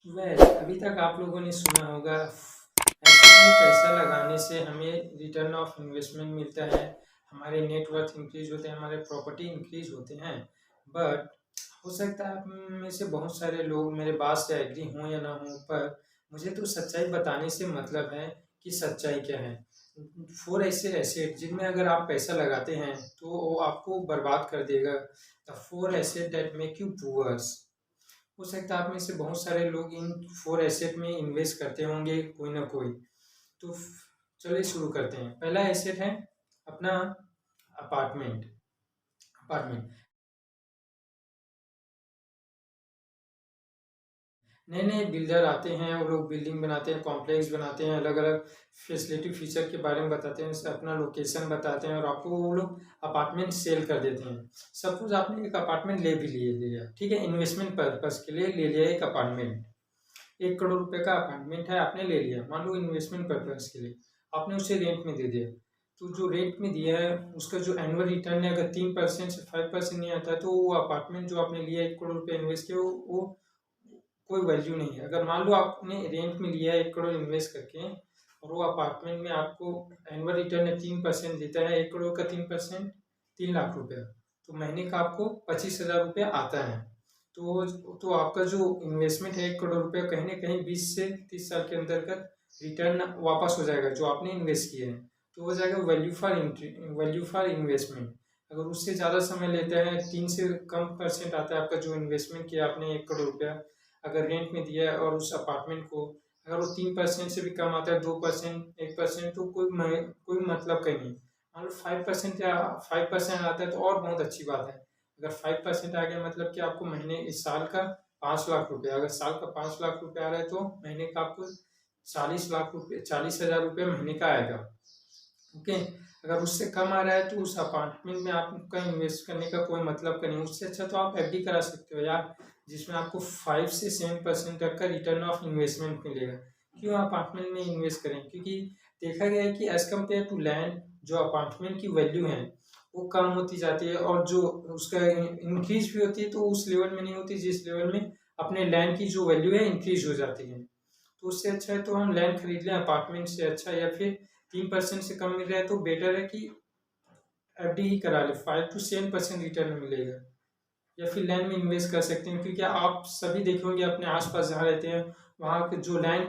अभी तक आप लोगों ने सुना होगा एसेट में पैसा लगाने से हमें रिटर्न ऑफ इन्वेस्टमेंट मिलता है, हमारे नेटवर्थ इंक्रीज होते हैं, हमारे प्रॉपर्टी इंक्रीज होते हैं। बट हो सकता है आप में से बहुत सारे लोग मेरे बात से एग्री हों या ना हों, पर मुझे तो सच्चाई बताने से मतलब है कि सच्चाई क्या है। फोर ऐसे एसेट जिनमें अगर आप पैसा लगाते हैं तो वो आपको बर्बाद कर देगा। The four asset that make you poors. हो सकता है आप में से बहुत सारे लोग इन फोर एसेट में इन्वेस्ट करते होंगे कोई ना कोई। तो चलिए शुरू करते हैं। पहला एसेट है अपना अपार्टमेंट। अपार्टमेंट नए नए बिल्डर आते हैं, वो लोग बिल्डिंग बनाते हैं, कॉम्प्लेक्स बनाते हैं, अलग अलग फैसिलिटी फीचर के बारे में बताते हैं, अपना लोकेशन बताते हैं और आपको वो लोग अपार्टमेंट सेल कर देते हैं। सपोज आपने एक अपार्टमेंट ले भी लिए लिया, ठीक है, इन्वेस्टमेंट पर्पज के लिए ले लिया एक अपार्टमेंट। 1 करोड़ रुपए का अपार्टमेंट है, आपने ले लिया, मान लो इन्वेस्टमेंट पर्पज के लिए आपने उसे रेंट में दे दिया। तो जो रेंट में दिया है उसका जो एनुअल रिटर्न है, अगर 3% से 5% नहीं आता है तो वो अपार्टमेंट जो आपने लिया 1 करोड़ रुपए इन्वेस्ट किया वो कोई वैल्यू नहीं है। अगर मान लो आपने रेंट में लिया है 1 करोड़ इन्वेस्ट करके और वो अपार्टमेंट में आपको एनुअल रिटर्न है 3% देता है, 1 करोड़ का 3% 3 लाख रुपया, तो महीने का आपको 25,000 रुपया आता है। तो आपका जो इन्वेस्टमेंट है 1 करोड़ रुपया कहीं ना कहीं 20 से 30 साल के अंदर का रिटर्न वापस हो जाएगा जो आपने इन्वेस्ट किए हैं। तो हो जाएगा वैल्यू फॉर इन्वेस्टमेंट। अगर उससे ज़्यादा समय लेते हैं, 3 से कम % आता है आपका जो इन्वेस्टमेंट किया आपने 1 करोड़ रुपया अगर रेंट में दिया है, और उस अपार्टमेंट को अगर वो 3% से भी कम आता है, 2% 1%, तो कोई मतलब का ही नहीं। मान लो 5% या 5% आता है तो और बहुत अच्छी बात है। अगर 5% आ गया मतलब कि आपको महीने इस साल का 5 लाख रुपया, अगर साल का 5 लाख रुपया आ रहा है तो महीने का आपको 40 लाख रुपये 40,000 रुपये महीने का आएगा। ओके। अगर उससे कम आ रहा है तो उस अपार्टमेंट में आपका इन्वेस्ट करने का कोई मतलब का नहीं। उससे अच्छा तो आप एफडी करा सकते हो यार, जिसमें आपको 5 से 7% तक का रिटर्न ऑफ इन्वेस्टमेंट मिलेगा। क्यों अपार्टमेंट में इन्वेस्ट करें? क्योंकि देखा गया है कि एज कम्पेयर टू लैंड जो अपार्टमेंट की वैल्यू है वो कम होती जाती है, और जो उसका इंक्रीज भी होती है तो उस लेवल में नहीं होती जिस लेवल में अपने लैंड की जो वैल्यू है इंक्रीज हो जाती है। तो उससे अच्छा है तो हम लैंड खरीद लें अपार्टमेंट से अच्छा, या फिर 3% से कम मिल रहा है तो बेटर है कि एफडी ही करा ले, 5 to 7% रिटर्न मिलेगा। या फिर लैंड में इन्वेस्ट कर सकते हैं, क्योंकि आप सभी देखे होंगे अपने आसपास जहाँ रहते हैं वहाँ के जो लैंड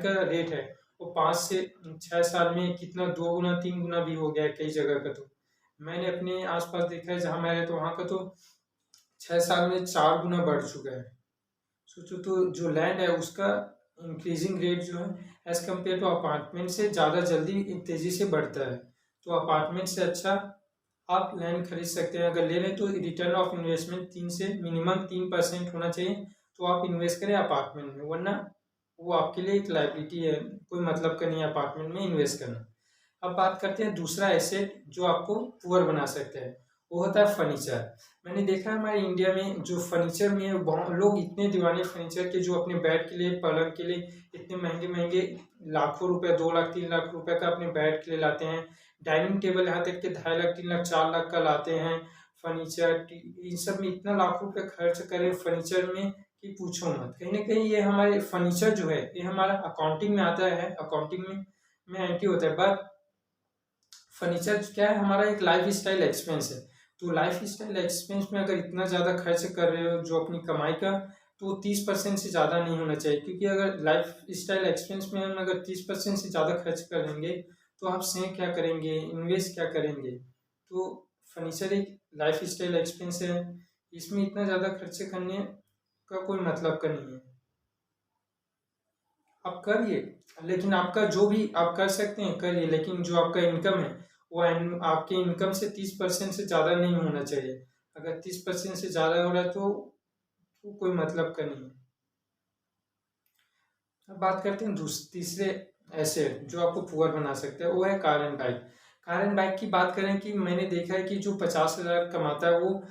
का रेट है वो 5 से 6 साल में कितना 2 गुना 3 गुना भी हो गया है कई जगह का। तो मैंने अपने आसपास देखा है जहाँ मैं रहता हूँ वहाँ का तो 6 साल में 4 गुना बढ़ चुका है। सोचो तो जो लैंड है उसका इंक्रीजिंग रेट जो है एज कम्पेयर टू अपार्टमेंट से ज़्यादा जल्दी तेज़ी से बढ़ता है। तो अपार्टमेंट से अच्छा आप लैंड खरीद सकते हैं। अगर ले लें तो रिटर्न ऑफ इन्वेस्टमेंट 3% होना चाहिए, तो आप इन्वेस्ट करें अपार्टमेंट में, वरना वो आपके लिए एक लाइबिलिटी है, कोई मतलब का नहीं है अपार्टमेंट में इन्वेस्ट करना। अब बात करते हैं दूसरा एसेट जो आपको पुअर बना सकते हैं, वो होता है फर्नीचर। मैंने देखा है हमारे इंडिया में जो फर्नीचर में बहुत लोग इतने दीवाने फर्नीचर के, जो अपने बेड के लिए पलंग के लिए इतने महंगे महंगे लाखों रुपए 2 लाख 3 लाख रुपए का अपने बेड के लिए लाते हैं। डाइनिंग टेबल यहाँ तक के 2.5 लाख 3 लाख 4 लाख का लाते हैं। फर्नीचर इन सब में इतना लाख रुपए खर्च करें फर्नीचर में कि पूछो मत। कहीं ना कहीं ये हमारे फर्नीचर जो है ये हमारा अकाउंटिंग में आता है, अकाउंटिंग में एंट्री होता है। बट फर्नीचर क्या है, हमारा एक लाइफ स्टाइल एक्सपेंस है। तो लाइफ स्टाइल एक्सपेंस में अगर इतना ज़्यादा खर्च कर रहे हो जो अपनी कमाई का, तो 30% से ज़्यादा नहीं होना चाहिए। क्योंकि अगर लाइफ स्टाइल एक्सपेंस में हम अगर 30% से ज़्यादा खर्च कर लेंगे तो आप सेव क्या करेंगे, इन्वेस्ट क्या करेंगे? तो फर्नीचर एक लाइफ स्टाइल एक्सपेंस है, इसमें इतना ज़्यादा खर्चे करने का कोई मतलब का नहीं है। आप करिए, लेकिन आपका जो भी आप कर सकते हैं करिए, लेकिन जो आपका इनकम है वो आपके इनकम से 30% से ज़्यादा नहीं होना चाहिए। अगर 30% से ज़्यादा हो रहा है तो कोई मतलब का नहीं है। अब बात करते हैं तीसरे एसेट जो आपको पुअर बना सकते हैं, वो है car and bike. Car and bike की बात करें कि मैंने देखा है कि जो 50,000 कमाता है वो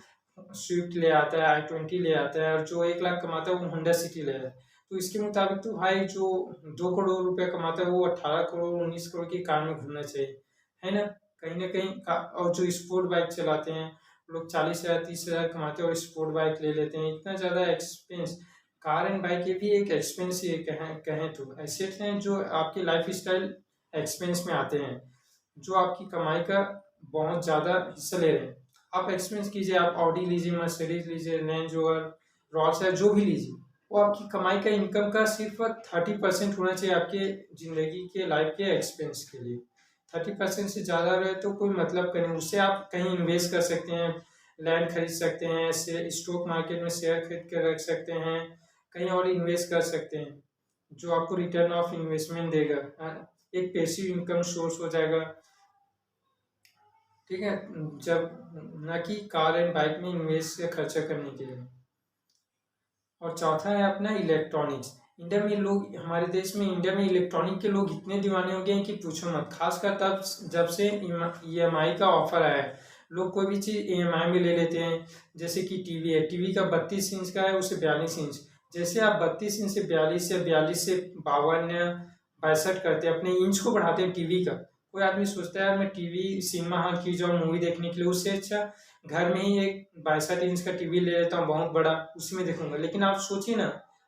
स्विफ्ट ले आता है, i20 ले आता है, और जो 1 लाख कमाता है वो होंडा सिटी ले आता है। तो इसके मुताबिक तो भाई जो 2 करोड़ रुपया कमाता है वो 18 करोड़ 19 करोड़ की कार में घूमना चाहिए, है ना? कहीं ना कहीं और जो स्पोर्ट बाइक चलाते हैं लोग 40,000 30,000 कमाते हैं और स्पोर्ट बाइक ले लेते हैं, इतना ज़्यादा एक्सपेंस कार एंड बाइक ये भी एक एक्सपेंस ही कहें कहें तो एसेट हैं जो आपकी लाइफ स्टाइल एक्सपेंस में आते हैं, जो आपकी कमाई का बहुत ज़्यादा हिस्सा ले रहे हैं। आप एक्सपेंस कीजिए, आप ऑडी लीजिए, मर्सिडीज लीजिए, रेंज रोवर, रॉल्स रॉयस, जो भी लीजिए, वो आपकी कमाई का इनकम का सिर्फ 30% होना चाहिए आपके ज़िंदगी के लाइफ के एक्सपेंस के लिए। 30% से ज़्यादा रहे तो कोई मतलब का नहीं। उससे आप कहीं इन्वेस्ट कर सकते हैं, लैंड खरीद सकते हैं, से स्टॉक मार्केट में शेयर खरीद कर रख सकते हैं, कहीं और इन्वेस्ट कर सकते हैं, जो आपको रिटर्न ऑफ इन्वेस्टमेंट देगा। एक पैसिव इनकम सोर्स हो जाएगा। ठीक है, जब न कि कार एंड बाइक में इन्वेस्ट या खर्चा करने के लिए। और चौथा है अपना इलेक्ट्रॉनिक्स। इंडिया में लोग, हमारे देश में इंडिया में इलेक्ट्रॉनिक के लोग इतने दीवाने हो गए हैं कि पूछो मत। खासकर तब जब से EMI का ऑफर आया है, लोग कोई भी चीज़ EMI में ले लेते हैं। जैसे कि टीवी है, टीवी का 32 इंच का है, उसे 42 इंच। जैसे आप 32 इंच से 42 या 42 से 52 या 62 करते हैं, अपने इंच को बढ़ाते हैं टीवी का। कोई आदमी सोचता है यार मैं टीवी सिनेमा हॉल क्यों जाऊँ मूवी देखने के लिए, उससे अच्छा घर में ही एक 62 इंच का टीवी ले लेता हूँ बहुत बड़ा, उसी में देखूंगा। लेकिन आप सोचिए ना,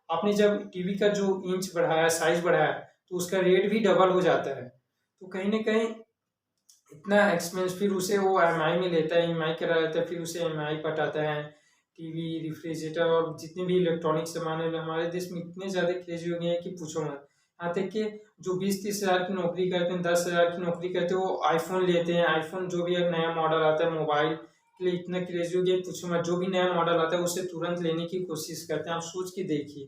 आपने जब टीवी का जो इंच बढ़ाया, साइज बढ़ाया, तो उसका रेट भी डबल हो जाता है। तो कहीं ना कहीं इतना एक्सपेंस, फिर उसे वो EMI में लेता है, EMI करा लेता है, फिर उसे EMI पटाता है। टीवी, रेफ्रिजरेटर और जितने भी इलेक्ट्रॉनिक सामान है हमारे देश में इतने ज़्यादा क्रेजी हो गए हैं कि पूछो मत। यहाँ तक कि जो 20-30 हज़ार की नौकरी करते हैं, 10 हज़ार की नौकरी करते हैं, वो आईफोन लेते हैं। आईफोन जो भी एक नया मॉडल आता है मोबाइल के लिए, इतना क्रेजी हो गया पूछो मत। जो भी नया मॉडल आता है उसे तुरंत लेने की कोशिश करते हैं। आप सोच के देखिए,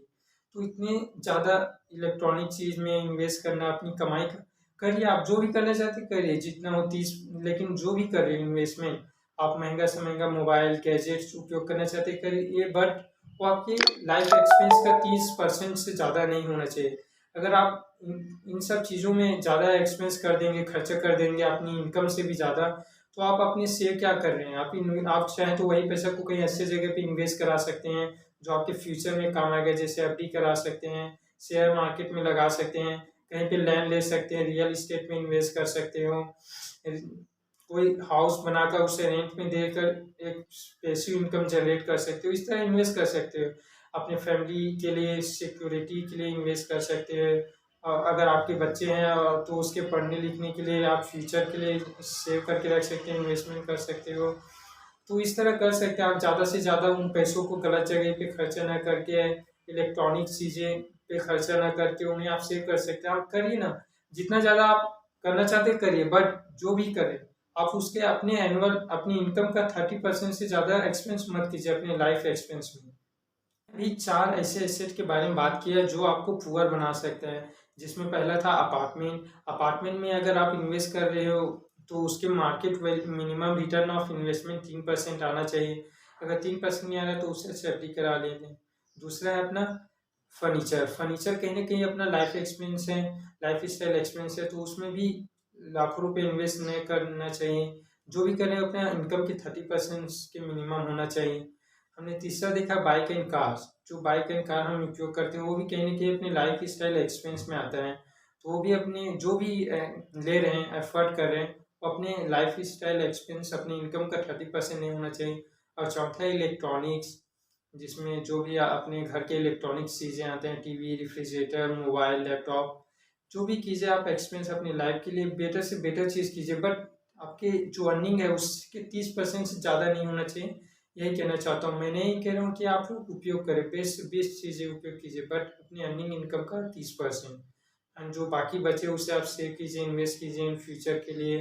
तो इतने ज़्यादा इलेक्ट्रॉनिक चीज़ में इन्वेस्ट करना, अपनी कमाई करिए। आप जो भी करना चाहते करिए, जितना हो 30, लेकिन जो भी कर रहे हैं इन्वेस्टमेंट, आप महंगा से महंगा मोबाइल गैजेट्स उपयोग करना चाहते करिए, बट वो आपके लाइफ एक्सपेंस का 30% से ज़्यादा नहीं होना चाहिए। अगर आप इन सब चीज़ों में ज़्यादा एक्सपेंस कर देंगे, खर्चा कर देंगे अपनी इनकम से भी ज़्यादा, तो आप अपने सेव क्या कर रहे हैं। आप चाहें तो वही पैसा को कहीं अच्छी जगह पे इन्वेस्ट करा सकते हैं, जो आपके फ्यूचर में काम आएगा। जैसे FD करा सकते हैं, शेयर मार्केट में लगा सकते हैं, कहीं पे लैंड ले सकते हैं, रियल इस्टेट में इन्वेस्ट कर सकते हो, कोई हाउस बनाकर उसे रेंट में देकर एक पैसिव इनकम जनरेट कर सकते हो। इस तरह इन्वेस्ट कर सकते हो। अपने फैमिली के लिए सिक्योरिटी के लिए इन्वेस्ट कर सकते हो। और अगर आपके बच्चे हैं तो उसके पढ़ने लिखने के लिए, आप फ्यूचर के लिए सेव करके रख सकते हैं, इन्वेस्टमेंट कर सकते हो। तो इस तरह कर सकते हैं आप। ज़्यादा से ज़्यादा उन पैसों को गलत जगह पे खर्चा ना करके, इलेक्ट्रॉनिक चीज़ें पे खर्चा ना करके उन्हें आप सेव कर सकते हैं। आप करिए ना, जितना ज़्यादा आप करना चाहते हैं करिए, बट जो भी करें आप उसके अपने एनुअल अपनी इनकम का 30% से ज़्यादा एक्सपेंस मत कीजिए अपने लाइफ एक्सपेंस में। अभी 4 ऐसे एसेट के बारे में बात की है जो आपको पुअर बना सकता है, जिसमें पहला था अपार्टमेंट। अपार्टमेंट में अगर आप इन्वेस्ट कर रहे हो तो उसके market value, minimum return of investment 3% आना चाहिए। अगर 3% नहीं आ रहा है तो उससे FD करा लेते। दूसरा है अपना फर्नीचर। फर्नीचर कहीं ना कहीं अपना लाइफ एक्सपेंस है, लाइफ स्टाइल एक्सपेंस है, तो उसमें भी लाखों रुपए इन्वेस्ट नहीं करना चाहिए। जो भी करें अपने इनकम के 30% के मिनिमम होना चाहिए। हमने तीसरा देखा बाइक एंड कार्स। जो बाइक एंड कार हम उपयोग करते हैं वो भी कहीं ना कहीं अपने लाइफ स्टाइल एक्सपेंस में आता है। तो वो भी अपने जो भी ले रहे हैं, एफर्ट कर रहे हैं, वो अपने लाइफ स्टाइल एक्सपेंस, अपनी इनकम का 30% नहीं होना चाहिए। और चौथा इलेक्ट्रॉनिक्स, जिसमें जो भी अपने घर के इलेक्ट्रॉनिक्स चीज़ें आते हैं, टीवी, रेफ्रिजरेटर, मोबाइल, लैपटॉप, जो भी कीजिए आप एक्सपेंस अपनी लाइफ के लिए बेटर से बेटर चीज़ कीजिए, बट आपके जो अर्निंग है उसके 30% से ज़्यादा नहीं होना चाहिए। यही कहना चाहता हूँ। मैं नहीं कह रहा हूँ कि आप लोग उपयोग करें, बेस्ट से बेस्ट चीज़ें उपयोग कीजिए, बट अपनी अर्निंग इनकम का 30%, एंड जो बाकी बचे उसे आप सेव कीजिए, इन्वेस्ट कीजिए इन फ्यूचर के लिए।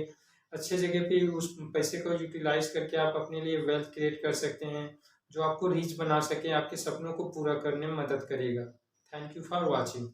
अच्छे जगह पे उस पैसे को यूटिलाइज करके आप अपने लिए वेल्थ क्रिएट कर सकते हैं, जो आपको रिच बना सके, आपके सपनों को पूरा करने में मदद करेगा। Thank you for watching.